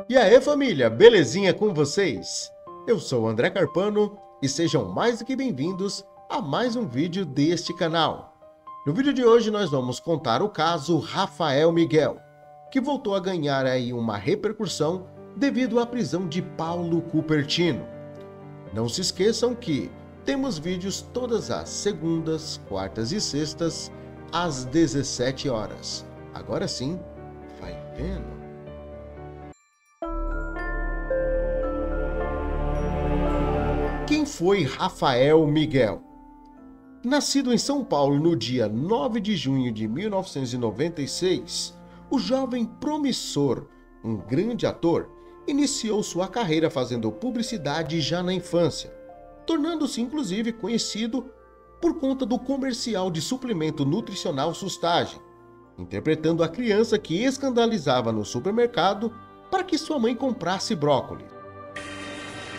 E aí, família, belezinha com vocês? Eu sou o André Carpano e sejam mais do que bem-vindos a mais um vídeo deste canal. No vídeo de hoje nós vamos contar o caso Rafael Miguel, que voltou a ganhar aí uma repercussão devido à prisão de Paulo Cupertino. Não se esqueçam que temos vídeos todas as segundas, quartas e sextas às 17 horas. Agora sim, vai vendo. Quem foi Rafael Miguel? Nascido em São Paulo no dia 9 de junho de 1996, o jovem promissor, um grande ator, iniciou sua carreira fazendo publicidade já na infância, tornando-se inclusive conhecido por conta do comercial de suplemento nutricional Sustagem, interpretando a criança que escandalizava no supermercado para que sua mãe comprasse brócolis.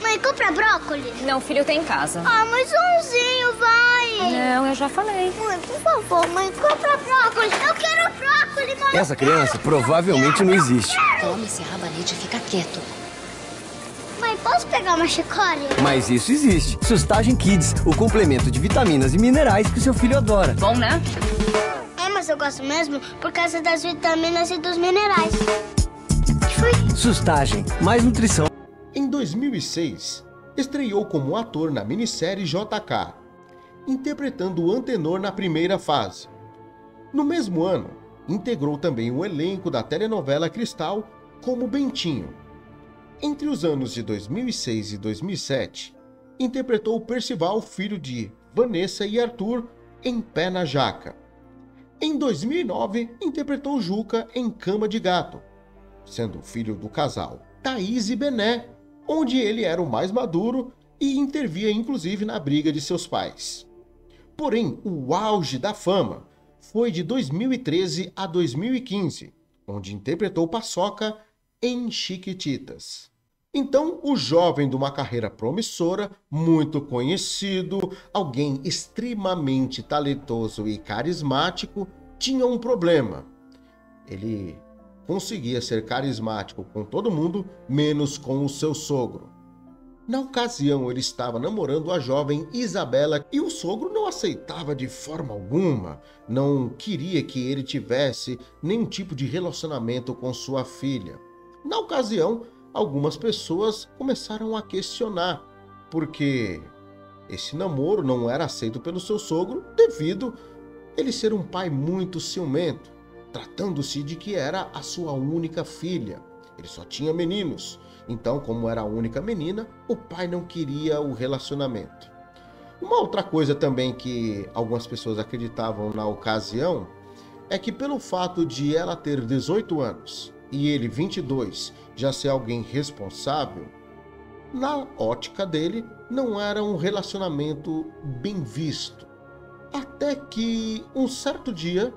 Mãe, compra brócolis? Não, filho, tem em casa. Ah, mas umzinho, vai. Não, eu já falei. Mãe, por favor, mãe, compra brócolis. Eu quero brócolis, mãe. Essa criança provavelmente não existe. Toma esse rabanete e fica quieto. Mãe, posso pegar uma chicória? Mas isso existe. Sustagem Kids, o complemento de vitaminas e minerais que seu filho adora. Bom, né? É, mas eu gosto mesmo por causa das vitaminas e dos minerais. O que foi? Sustagem, mais nutrição. Em 2006, estreou como ator na minissérie JK, interpretando o Antenor na primeira fase. No mesmo ano, integrou também o elenco da telenovela Cristal como Bentinho. Entre os anos de 2006 e 2007, interpretou Percival, filho de Vanessa e Arthur, em Pé na Jaca. Em 2009, interpretou Juca em Cama de Gato, sendo filho do casal Thaís e Bené, onde ele era o mais maduro e intervia inclusive na briga de seus pais. Porém, o auge da fama foi de 2013 a 2015, onde interpretou Paçoca em Chiquititas. Então, o jovem de uma carreira promissora, muito conhecido, alguém extremamente talentoso e carismático, tinha um problema. Ele conseguia ser carismático com todo mundo, menos com o seu sogro. Na ocasião, ele estava namorando a jovem Isabela e o sogro não aceitava de forma alguma, não queria que ele tivesse nenhum tipo de relacionamento com sua filha. Na ocasião, algumas pessoas começaram a questionar, porque esse namoro não era aceito pelo seu sogro devido a ele ser um pai muito ciumento, tratando-se de que era a sua única filha. Ele só tinha meninos, então como era a única menina, o pai não queria o relacionamento. Uma outra coisa também que algumas pessoas acreditavam na ocasião é que pelo fato de ela ter 18 anos e ele 22, já ser alguém responsável, na ótica dele não era um relacionamento bem visto. Até que um certo dia,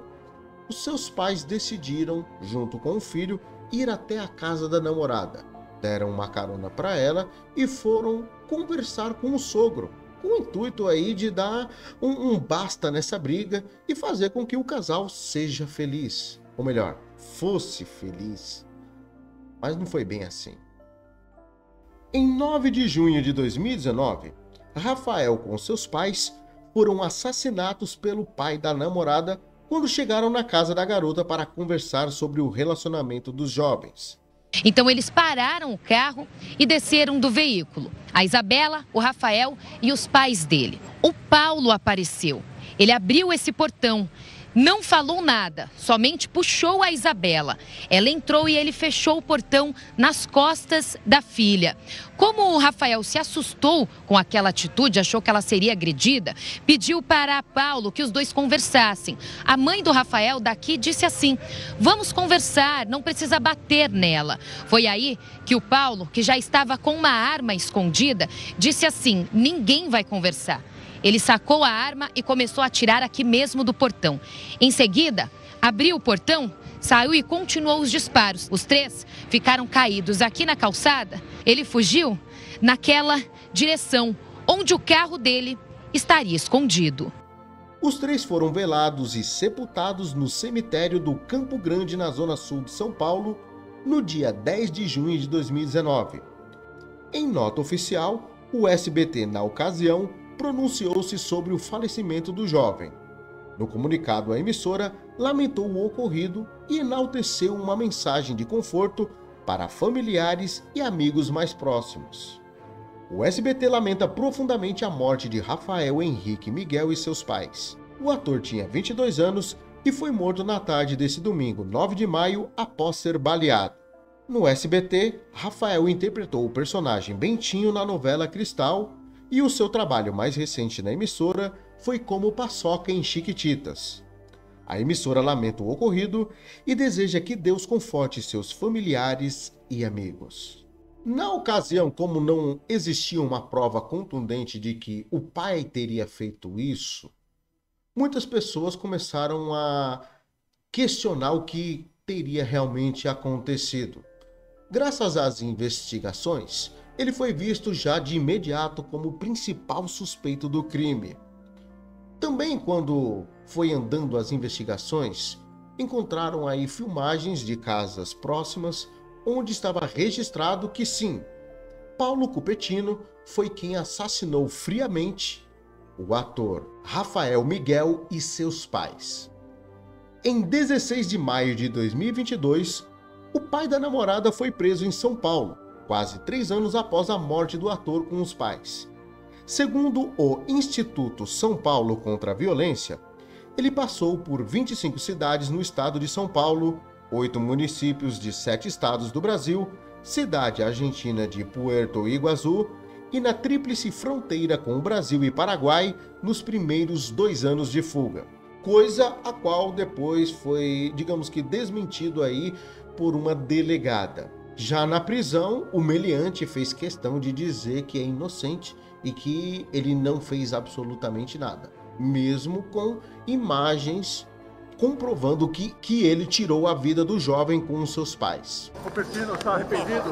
os seus pais decidiram, junto com o filho, ir até a casa da namorada. Deram uma carona para ela e foram conversar com o sogro, com o intuito aí de dar um basta nessa briga e fazer com que o casal seja feliz. Ou melhor, fosse feliz. Mas não foi bem assim. Em 9 de junho de 2019, Rafael com seus pais foram assassinados pelo pai da namorada quando chegaram na casa da garota para conversar sobre o relacionamento dos jovens. Então eles pararam o carro e desceram do veículo. A Isabela, o Rafael e os pais dele. O Paulo apareceu. Ele abriu esse portão. Não falou nada, somente puxou a Isabela. Ela entrou e ele fechou o portão nas costas da filha. Como o Rafael se assustou com aquela atitude, achou que ela seria agredida, pediu para Paulo que os dois conversassem. A mãe do Rafael daqui disse assim: vamos conversar, não precisa bater nela. Foi aí que o Paulo, que já estava com uma arma escondida, disse assim: ninguém vai conversar. Ele sacou a arma e começou a atirar aqui mesmo do portão. Em seguida, abriu o portão, saiu e continuou os disparos. Os três ficaram caídos aqui na calçada. Ele fugiu naquela direção onde o carro dele estaria escondido. Os três foram velados e sepultados no cemitério do Campo Grande, na zona sul de São Paulo, no dia 10 de junho de 2019. Em nota oficial, o SBT, na ocasião, pronunciou-se sobre o falecimento do jovem. No comunicado, a emissora lamentou o ocorrido e enalteceu uma mensagem de conforto para familiares e amigos mais próximos. O SBT lamenta profundamente a morte de Rafael Henrique Miguel e seus pais. O ator tinha 22 anos e foi morto na tarde desse domingo, 9 de maio, após ser baleado. No SBT, Rafael interpretou o personagem Bentinho na novela Cristal e o seu trabalho mais recente na emissora foi como Paçoca em Chiquititas. A emissora lamenta o ocorrido e deseja que Deus conforte seus familiares e amigos. Na ocasião, como não existia uma prova contundente de que o pai teria feito isso, muitas pessoas começaram a questionar o que teria realmente acontecido. Graças às investigações, ele foi visto já de imediato como o principal suspeito do crime. Também, quando foi andando as investigações, encontraram aí filmagens de casas próximas onde estava registrado que sim, Paulo Cupertino foi quem assassinou friamente o ator Rafael Miguel e seus pais. Em 16 de maio de 2022, o pai da namorada foi preso em São Paulo, quase 3 anos após a morte do ator com os pais. Segundo o Instituto São Paulo contra a Violência, ele passou por 25 cidades no estado de São Paulo, 8 municípios de 7 estados do Brasil, cidade argentina de Puerto Iguaçu e na tríplice fronteira com o Brasil e Paraguai nos primeiros 2 anos de fuga. Coisa a qual depois foi, digamos que, desmentido aí por uma delegada. Já na prisão, o meliante fez questão de dizer que é inocente e que ele não fez absolutamente nada, mesmo com imagens comprovando que ele tirou a vida do jovem com os seus pais. O Cupertino está arrependido?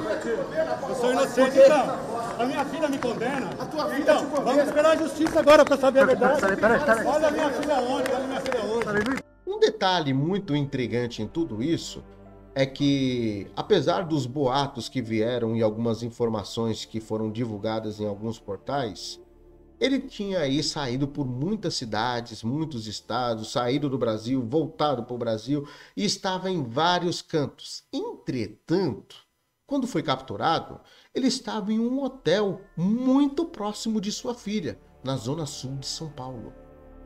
Eu sou inocente, então. A minha filha me condena. A tua filha então, vamos esperar a justiça agora para saber a verdade. Olha a minha filha ontem, olha a minha filha hoje. Um detalhe muito intrigante em tudo isso é que, apesar dos boatos que vieram e algumas informações que foram divulgadas em alguns portais, ele tinha aí saído por muitas cidades, muitos estados, saído do Brasil, voltado para o Brasil e estava em vários cantos. Entretanto, quando foi capturado, ele estava em um hotel muito próximo de sua filha, na zona sul de São Paulo.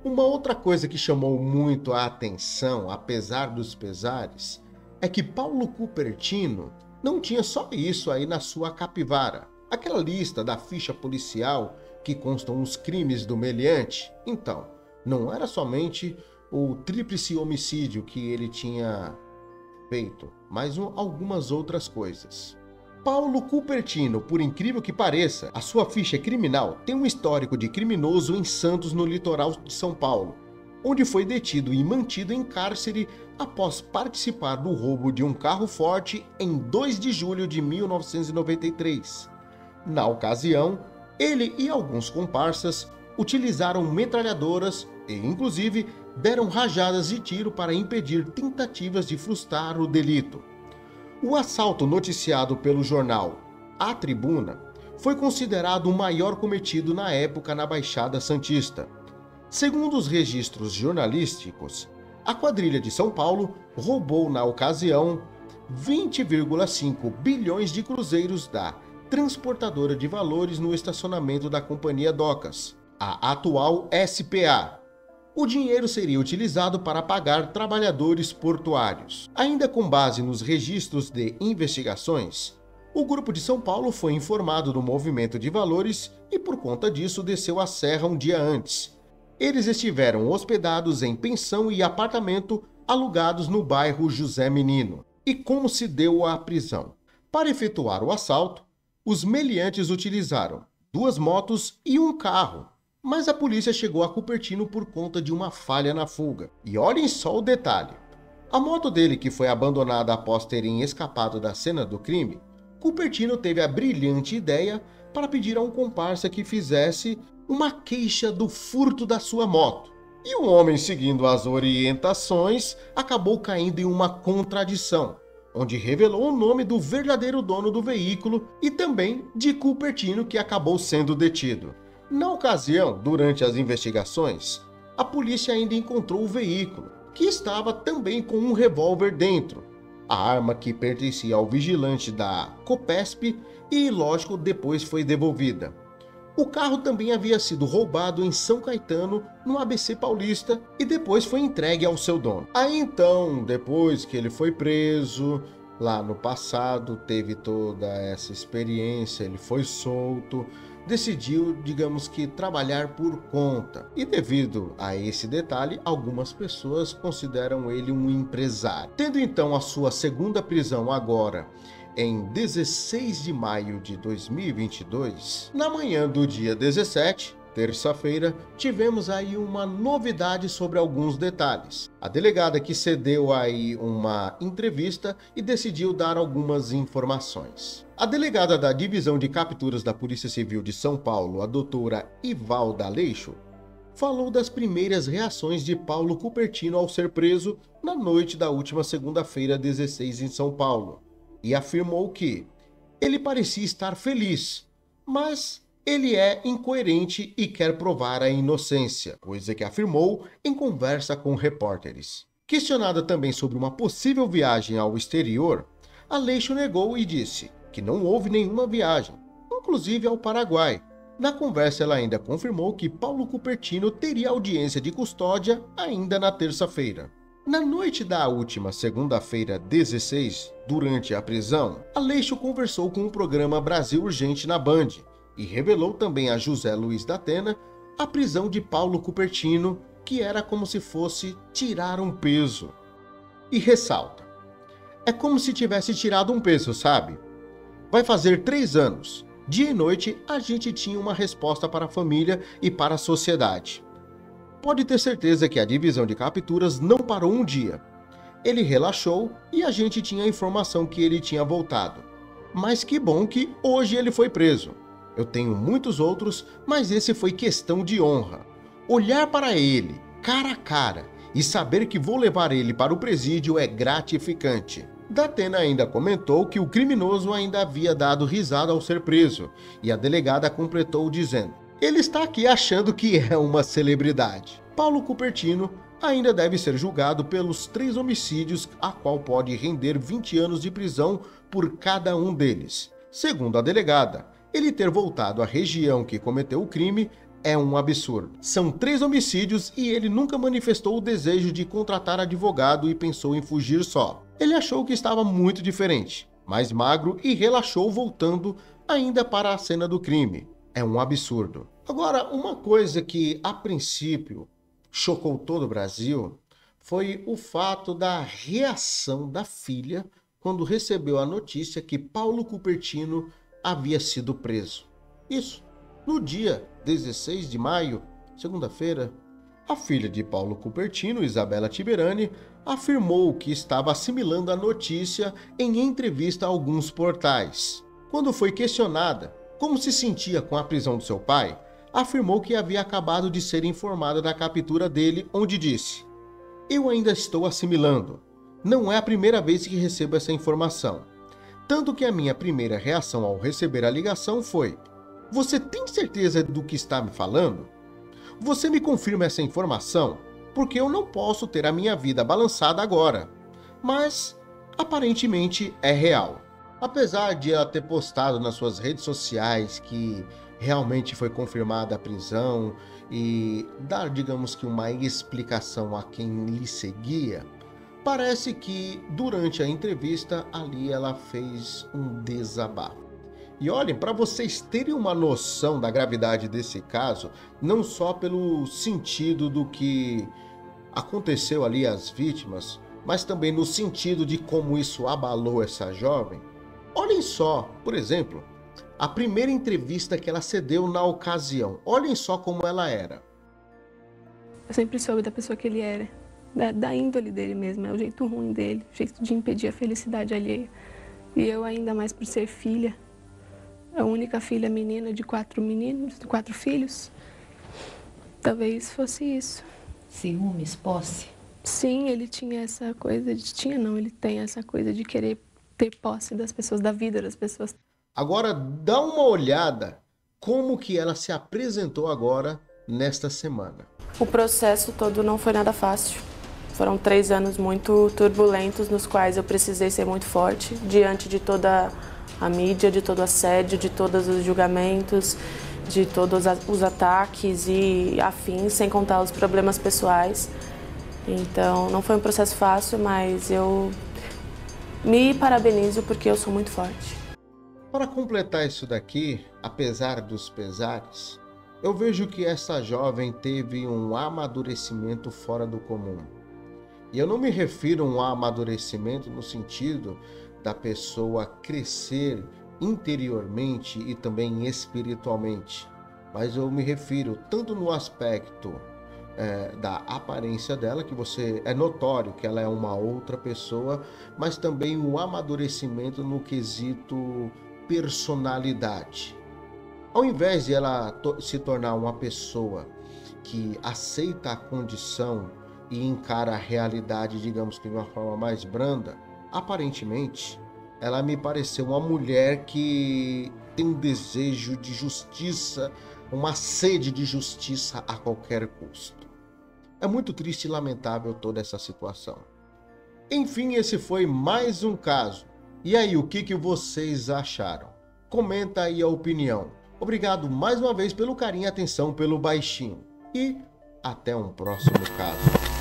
Uma outra coisa que chamou muito a atenção, apesar dos pesares, é que Paulo Cupertino não tinha só isso aí na sua capivara. Aquela lista da ficha policial que constam os crimes do meliante, então, não era somente o tríplice homicídio que ele tinha feito, mas algumas outras coisas. Paulo Cupertino, por incrível que pareça, a sua ficha criminal tem um histórico de criminoso em Santos, no litoral de São Paulo, onde foi detido e mantido em cárcere após participar do roubo de um carro forte em 2 de julho de 1993. Na ocasião, ele e alguns comparsas utilizaram metralhadoras e, inclusive, deram rajadas de tiro para impedir tentativas de frustrar o delito. O assalto noticiado pelo jornal A Tribuna foi considerado o maior cometido na época na Baixada Santista. Segundo os registros jornalísticos, a quadrilha de São Paulo roubou na ocasião 20,5 bilhões de cruzeiros da transportadora de valores no estacionamento da Companhia Docas, a atual SPA. O dinheiro seria utilizado para pagar trabalhadores portuários. Ainda com base nos registros de investigações, o grupo de São Paulo foi informado do movimento de valores e por conta disso desceu a serra um dia antes. Eles estiveram hospedados em pensão e apartamento alugados no bairro José Menino. E como se deu a prisão? Para efetuar o assalto, os meliantes utilizaram 2 motos e um carro, mas a polícia chegou a Cupertino por conta de uma falha na fuga. E olhem só o detalhe: a moto dele, que foi abandonada após terem escapado da cena do crime, Cupertino teve a brilhante ideia para pedir a um comparsa que fizesse uma queixa do furto da sua moto. E o homem, seguindo as orientações, acabou caindo em uma contradição, onde revelou o nome do verdadeiro dono do veículo e também de Cupertino, que acabou sendo detido. Na ocasião, durante as investigações, a polícia ainda encontrou o veículo, que estava também com um revólver dentro, a arma que pertencia ao vigilante da Copesp e, lógico, depois foi devolvida. O carro também havia sido roubado em São Caetano, no ABC Paulista, e depois foi entregue ao seu dono. Aí então, depois que ele foi preso, lá no passado, teve toda essa experiência, ele foi solto, decidiu, digamos que, trabalhar por conta. E devido a esse detalhe, algumas pessoas consideram ele um empresário. Tendo então a sua segunda prisão agora, em 16 de maio de 2022, na manhã do dia 17, terça-feira, tivemos aí uma novidade sobre alguns detalhes. A delegada que cedeu aí uma entrevista e decidiu dar algumas informações. A delegada da Divisão de Capturas da Polícia Civil de São Paulo, a doutora Ivalda Aleixo, falou das primeiras reações de Paulo Cupertino ao ser preso na noite da última segunda-feira, 16, em São Paulo, e afirmou que ele parecia estar feliz, mas ele é incoerente e quer provar a inocência, coisa que afirmou em conversa com repórteres. Questionada também sobre uma possível viagem ao exterior, Aleixo negou e disse que não houve nenhuma viagem, inclusive ao Paraguai. Na conversa, ela ainda confirmou que Paulo Cupertino teria audiência de custódia ainda na terça-feira. Na noite da última segunda-feira, 16, durante a prisão, Aleixo conversou com o programa Brasil Urgente na Band e revelou também a José Luiz da Atena a prisão de Paulo Cupertino, que era como se fosse tirar um peso. E ressalta: é como se tivesse tirado um peso, sabe? Vai fazer 3 anos. Dia e noite a gente tinha uma resposta para a família e para a sociedade. Pode ter certeza que a divisão de capturas não parou um dia. Ele relaxou e a gente tinha a informação que ele tinha voltado. Mas que bom que hoje ele foi preso. Eu tenho muitos outros, mas esse foi questão de honra. Olhar para ele, cara a cara, e saber que vou levar ele para o presídio é gratificante. Datena ainda comentou que o criminoso ainda havia dado risada ao ser preso, e a delegada completou dizendo: ele está aqui achando que é uma celebridade. Paulo Cupertino ainda deve ser julgado pelos 3 homicídios, a qual pode render 20 anos de prisão por cada um deles. Segundo a delegada, ele ter voltado à região que cometeu o crime é um absurdo. São 3 homicídios e ele nunca manifestou o desejo de contratar advogado e pensou em fugir só. Ele achou que estava muito diferente, mais magro, e relaxou voltando ainda para a cena do crime. É um absurdo. Agora, uma coisa que a princípio chocou todo o Brasil foi o fato da reação da filha quando recebeu a notícia que Paulo Cupertino havia sido preso. Isso, no dia 16 de maio, segunda-feira, a filha de Paulo Cupertino, Isabela Tiberani, afirmou que estava assimilando a notícia em entrevista a alguns portais. Quando foi questionada como se sentia com a prisão do seu pai, afirmou que havia acabado de ser informada da captura dele, onde disse: eu ainda estou assimilando. Não é a primeira vez que recebo essa informação. Tanto que a minha primeira reação ao receber a ligação foi: você tem certeza do que está me falando? Você me confirma essa informação? Porque eu não posso ter a minha vida balançada agora. Mas, aparentemente, é real. Apesar de ela ter postado nas suas redes sociais que realmente foi confirmada a prisão e dar, digamos que, uma explicação a quem lhe seguia, parece que durante a entrevista ali ela fez um desabafo. E olhem, para vocês terem uma noção da gravidade desse caso, não só pelo sentido do que aconteceu ali às vítimas, mas também no sentido de como isso abalou essa jovem. Olhem só, por exemplo, a primeira entrevista que ela cedeu na ocasião. Olhem só como ela era. Eu sempre soube da pessoa que ele era, da índole dele mesmo, é o jeito ruim dele, o jeito de impedir a felicidade alheia. E eu, ainda mais por ser filha, a única filha menina de 4 filhos, talvez fosse isso. Ciúmes, posse? Sim, ele tinha essa coisa de... Tinha não, ele tem essa coisa de querer ter posse das pessoas, da vida das pessoas. Agora dá uma olhada como que ela se apresentou agora nesta semana. O processo todo não foi nada fácil. Foram 3 anos muito turbulentos, nos quais eu precisei ser muito forte, diante de toda a mídia, de todo o assédio, de todos os julgamentos, de todos os ataques e afins, sem contar os problemas pessoais. Então, não foi um processo fácil, mas eu me parabenizo porque eu sou muito forte. Para completar isso daqui, apesar dos pesares, eu vejo que essa jovem teve um amadurecimento fora do comum. E eu não me refiro a um amadurecimento no sentido da pessoa crescer interiormente e também espiritualmente, mas eu me refiro tanto no aspecto da aparência dela, que você é notório que ela é uma outra pessoa, mas também o amadurecimento no quesito personalidade. Ao invés de ela se tornar uma pessoa que aceita a condição e encara a realidade, digamos que de uma forma mais branda, aparentemente ela me pareceu uma mulher que tem um desejo de justiça, uma sede de justiça a qualquer custo. É muito triste e lamentável toda essa situação. Enfim, esse foi mais um caso. E aí, o que vocês acharam? Comenta aí a opinião. Obrigado mais uma vez pelo carinho e atenção pelo baixinho. E até um próximo caso.